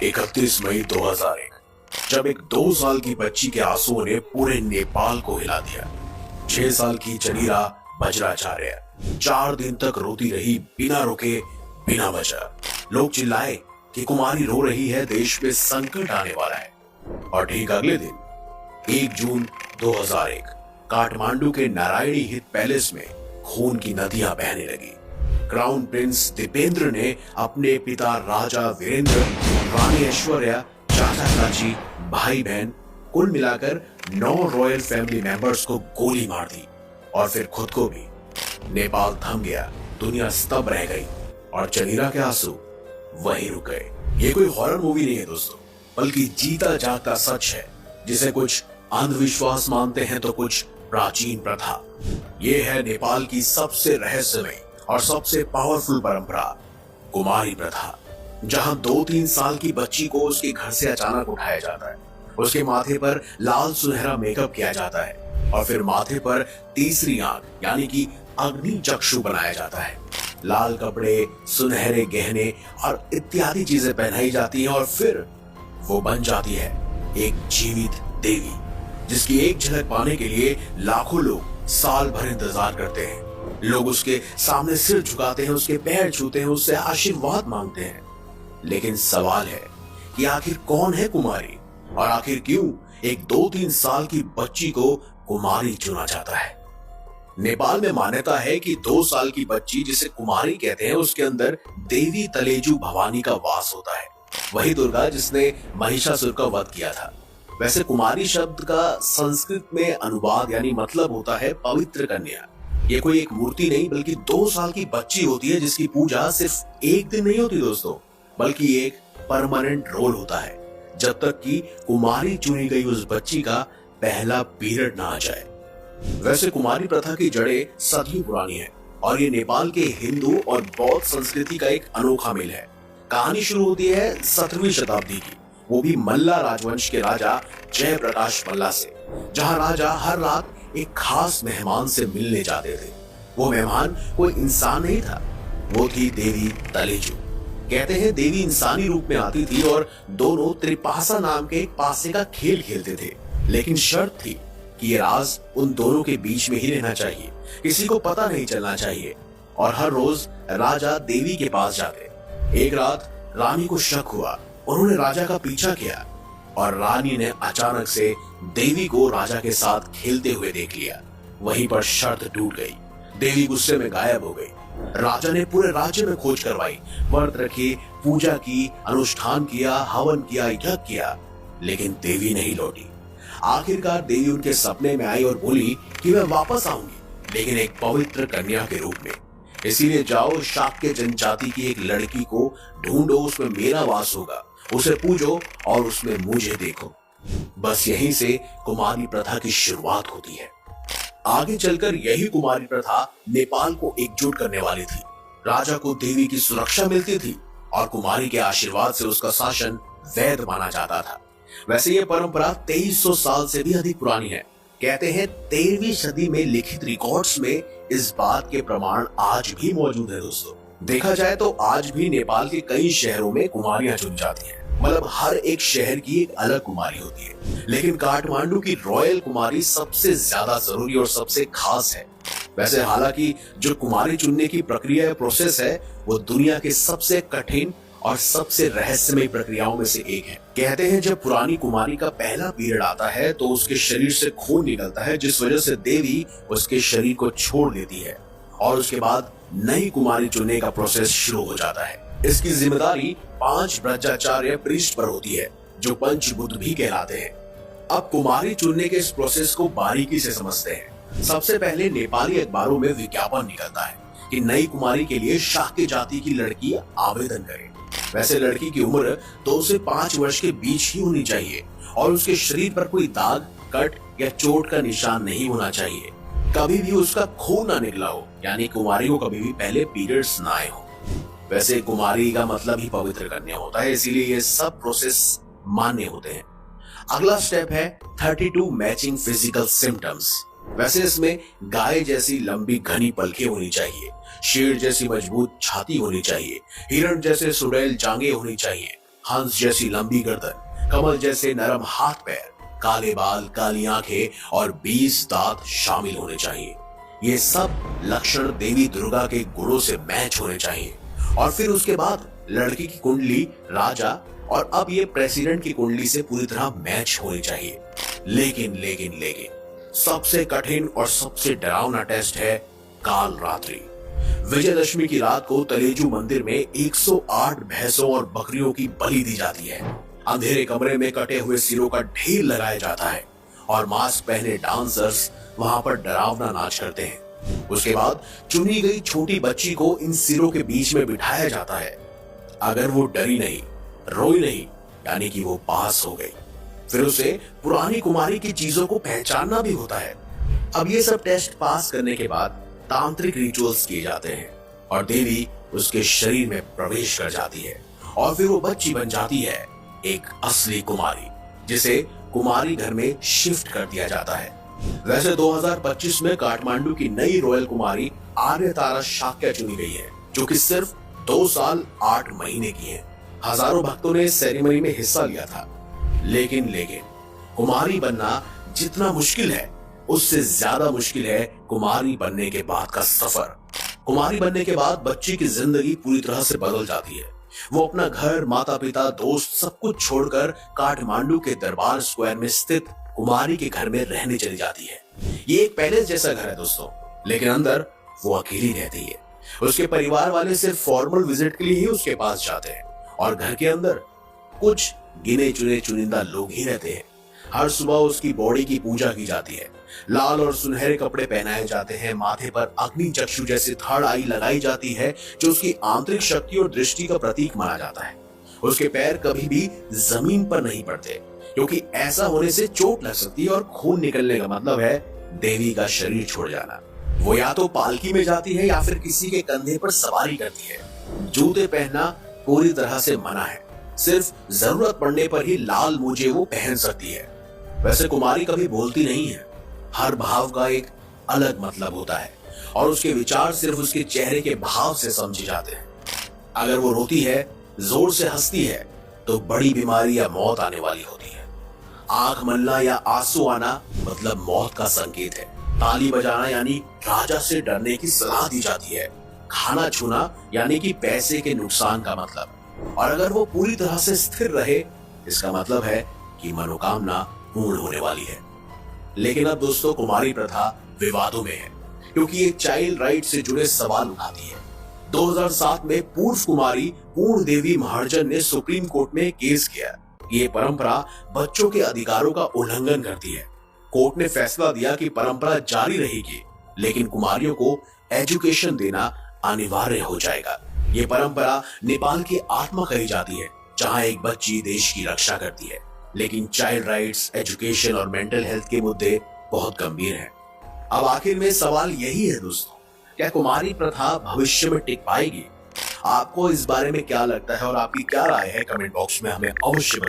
31 मई 2001 जब एक 2 साल की बच्ची के आंसुओं ने पूरे नेपाल को हिला दिया। 6 साल की चनीरा बज्राचार्य 4 दिन तक रोती रही, बिना रुके, बिना वजह। लोग चिल्लाए कि कुमारी रो रही है, देश पे संकट आने वाला है। और ठीक अगले दिन 1 जून 2001 काठमांडू के नारायणी हित पैलेस में खून की नदियां बहने लगी। क्राउन प्रिंस दीपेंद्र ने अपने पिता राजा वीरेंद्र, रानी ऐश्वर्या, चाचा चाची, भाई बहन, कुल मिलाकर 9 रॉयल फैमिली मेंबर्स को गोली मार दी और फिर खुद को भी। नेपाल थम गया, दुनिया स्तब्ध रह गई और चनीरा के आंसू वहीं रुक गए। ये कोई हॉरर मूवी नहीं है दोस्तों, बल्कि जीता जागता सच है, जिसे कुछ अंधविश्वास मानते हैं तो कुछ प्राचीन प्रथा। ये है नेपाल की सबसे रहस्यमय और सबसे पावरफुल परंपरा, कुमारी प्रथा, जहां 2-3 साल की बच्ची को उसके घर से अचानक उठाया जाता है। उसके माथे पर लाल सुनहरा मेकअप किया जाता है और फिर माथे पर तीसरी आंख यानी कि अग्नि चक्षु बनाया जाता है। लाल कपड़े, सुनहरे गहने और इत्यादि चीजें पहनाई जाती हैं और फिर वो बन जाती है एक जीवित देवी, जिसकी एक झलक पाने के लिए लाखों लोग साल भर इंतजार करते हैं। लोग उसके सामने सिर झुकाते हैं, उसके पैर छूते हैं, उससे आशीर्वाद मांगते हैं। लेकिन सवाल है कि आखिर कौन है कुमारी और आखिर क्यों एक 2-3 साल की बच्ची को कुमारी चुना जाता है। नेपाल में मान्यता है कि 2 साल की बच्ची जिसे कुमारी कहते हैं, उसके अंदर देवी तलेजू भवानी का वास होता है, वही दुर्गा जिसने महिषासुर का वध किया था। वैसे कुमारी शब्द का संस्कृत में अनुवाद यानी मतलब होता है पवित्र कन्या। ये कोई एक मूर्ति नहीं बल्कि 2 साल की बच्ची होती है, जिसकी पूजा सिर्फ एक दिन नहीं होती दोस्तों, बल्कि एक परमानेंट रोल होता है, जब तक कि कुमारी चुनी गई उस बच्ची का पहला पीरियड ना आ जाए। वैसे कुमारी प्रथा की जड़ें सदियों पुरानी है और ये नेपाल के हिंदू और बौद्ध संस्कृति का एक अनोखा मेल है। कहानी शुरू होती है 17वीं शताब्दी की, वो भी मल्ला राजवंश के राजा जयप्रकाश मल्ला से, जहां राजा हर रात एक खास मेहमान से मिलने जाते थे। वो मेहमान कोई इंसान नहीं था, वो थी देवी तलेजू। कहते हैं देवी इंसानी रूप में आती थी और दोनों त्रिपासा नाम के एक पासे का खेल खेलते थे। लेकिन शर्त थी कि ये राज उन दोनों के बीच में ही रहना चाहिए, किसी को पता नहीं चलना चाहिए। और हर रोज राजा देवी के पास जाते। एक रात रानी को शक हुआ, उन्होंने राजा का पीछा किया और रानी ने अचानक से देवी को राजा के साथ खेलते हुए देख लिया। वहीं पर शर्त टूट गई, देवी गुस्से में गायब हो गई। राजा ने पूरे राज्य में खोज करवाई, व्रत रखे, पूजा की, अनुष्ठान किया, हवन किया, यज्ञ किया, लेकिन देवी नहीं लौटी। आखिरकार देवी उनके सपने में आई और बोली कि मैं वापस आऊंगी, लेकिन एक पवित्र कन्या के रूप में। इसीलिए जाओ, शाक्य जनजाति की एक लड़की को ढूंढो, उसमें मेरा वास होगा, उसे पूजो और उसमें मुझे देखो। बस यहीं से कुमारी प्रथा की शुरुआत होती है। आगे चलकर यही कुमारी प्रथा नेपाल को एकजुट करने वाली थी। राजा को देवी की सुरक्षा मिलती थी और कुमारी के आशीर्वाद से उसका शासन वैध माना जाता था। वैसे ये परंपरा 2300 साल से भी अधिक पुरानी है। कहते हैं 13वीं सदी में लिखित रिकॉर्ड्स में इस बात के प्रमाण आज भी मौजूद है दोस्तों। देखा जाए तो आज भी नेपाल के कई शहरों में कुमारियां चुनी जाती हैं। मतलब हर एक शहर की एक अलग कुमारी होती है, लेकिन काठमांडू की रॉयल कुमारी सबसे ज्यादा जरूरी और सबसे खास है। वैसे हालांकि जो कुमारी चुनने की प्रक्रिया प्रोसेस है, वो दुनिया के सबसे कठिन और सबसे रहस्यमय प्रक्रियाओं में से एक है। कहते हैं जब पुरानी कुमारी का पहला पीरियड आता है तो उसके शरीर से खून निकलता है, जिस वजह से देवी उसके शरीर को छोड़ देती है और उसके बाद नई कुमारी चुनने का प्रोसेस शुरू हो जाता है। इसकी जिम्मेदारी 5 ब्रह्मचार्य प्रीस्ट पर होती है, जो पंचबुद्ध भी कहलाते हैं। अब कुमारी चुनने के इस प्रोसेस को बारीकी से समझते हैं। सबसे पहले नेपाली अखबारों में विज्ञापन निकलता है कि नई कुमारी के लिए शाक्य जाति की लड़की आवेदन करे। वैसे लड़की की उम्र 2 से 5 वर्ष के बीच ही होनी चाहिए और उसके शरीर पर कोई दाग, कट या चोट का निशान नहीं होना चाहिए। कभी भी उसका खून ना निकला हो, यानी कुमारी को कभी भी पहले पीरियड्स ना आए हो। वैसे कुमारी का मतलब ही पवित्र कन्या होता है, इसीलिए ये सब प्रोसेस मान्य होते हैं। अगला स्टेप है 32 मैचिंग फिजिकल सिम्टम्स। वैसे इसमें गाय जैसी लंबी घनी पलकें होनी चाहिए, शेर जैसी मजबूत छाती होनी चाहिए, हिरण जैसे सुडैल जांघें होनी चाहिए, हंस जैसी लंबी गर्दन, कमल जैसे नरम हाथ पैर, काले बाल, काली आंखें और 20 दांत शामिल होने चाहिए। ये सब लक्षण देवी दुर्गा के गुणों से मैच होने चाहिए। और फिर उसके बाद लड़की की कुंडली राजा और अब ये प्रेसिडेंट की कुंडली से पूरी तरह मैच होनी चाहिए। लेकिन सबसे कठिन और सबसे डरावना टेस्ट है काल रात्रि। विजयदशमी की रात को तलेजू मंदिर में 108 भैंसों और बकरियों की बलि दी जाती है। अंधेरे कमरे में कटे हुए सिरों का ढेर लगाया जाता है और मास्क पहने डांसर्स वहां पर डरावना नाच करते हैं। उसके बाद चुनी गई छोटी बच्ची को इन सिरों के बीच में बिठाया जाता है। अगर वो डरी नहीं, रोई नहीं, यानी कि वो पास हो गई। फिर उसे पुरानी कुमारी की चीजों को पहचानना भी होता है। अब ये सब टेस्ट पास करने के बाद तांत्रिक रिचुअल्स किए जाते हैं और देवी उसके शरीर में प्रवेश कर जाती है और फिर वो बच्ची बन जाती है एक असली कुमारी, जिसे कुमारी घर में शिफ्ट कर दिया जाता है। वैसे 2025 में काठमांडू की नई रॉयल कुमारी आर्य तारा शाक्या चुनी गई है, जो कि सिर्फ 2 साल 8 महीने की है। हजारों भक्तों ने इस सेरेमनी में हिस्सा लिया था। लेकिन कुमारी बनना जितना मुश्किल है, उससे ज्यादा मुश्किल है कुमारी बनने के बाद का सफर। कुमारी बनने के बाद बच्ची की जिंदगी पूरी तरह से बदल जाती है। वो अपना घर, माता पिता, दोस्त सब कुछ छोड़कर काठमांडू के दरबार स्क्वायर में स्थित कुमारी के घर में रहने चली जाती है। ये एक पैलेस जैसा घर है दोस्तों, लेकिन अंदर वो अकेली रहती है। उसके परिवार वाले सिर्फ फॉर्मल विजिट के लिए ही उसके पास जाते हैं और घर के अंदर कुछ गिने चुने चुनिंदा लोग ही रहते हैं। हर सुबह उसकी बॉडी की पूजा की जाती है। लाल और सुनहरे कपड़े पहनाए जाते हैं। माथे पर अग्नि चक्षु जैसे थर्ड आई लगाई जाती है, जो उसकी आंतरिक शक्ति और दृष्टि का प्रतीक माना जाता है। उसके पैर कभी भी जमीन पर नहीं पड़ते, क्योंकि ऐसा होने से चोट लग सकती है और खून निकलने का मतलब है देवी का शरीर छोड़ जाना। वो या तो पालकी में जाती है या फिर किसी के कंधे पर सवारी करती है। जूते पहनना पूरी तरह से मना है। सिर्फ जरूरत पड़ने पर ही लाल मोजे वो पहन सकती है। वैसे कुमारी कभी बोलती नहीं है। हर भाव का एक अलग मतलब होता है और उसके विचार सिर्फ उसके चेहरे के भाव से समझे जाते हैं। अगर वो रोती है, जोर से हंसती है, तो बड़ी बीमारी या मौत आने वाली होती है। आंख मलना या आंसू आना मतलब मौत का संकेत है। ताली बजाना यानी राजा से डरने की सलाह दी जाती है। खाना छूना यानी कि पैसे के नुकसान का मतलब। और अगर वो पूरी तरह से स्थिर रहे, इसका मतलब है कि मनोकामना पूर्ण होने वाली है। लेकिन अब दोस्तों कुमारी प्रथा विवादों में है, क्योंकि ये चाइल्ड राइट से जुड़े सवाल उठाती है। 2007 में पूर्व कुमारी पूर्ण देवी महार्जन ने सुप्रीम कोर्ट में केस किया। ये परंपरा बच्चों के अधिकारों का उल्लंघन करती है। कोर्ट ने फैसला दिया कि परंपरा जारी रहेगी, लेकिन कुमारियों को एजुकेशन देना अनिवार्य हो जाएगा। ये परंपरा नेपाल की आत्मा कही जाती है, जहां एक बच्ची देश की रक्षा करती है। लेकिन चाइल्ड राइट्स, एजुकेशन और मेंटल हेल्थ के मुद्दे बहुत गंभीर हैं। अब आखिर में सवाल यही है दोस्तों, क्या कुमारी प्रथा भविष्य में टिक पाएगी? आपको इस बारे में क्या लगता है और आपकी क्या राय है? कमेंट बॉक्स में हमें अवश्य बताएं।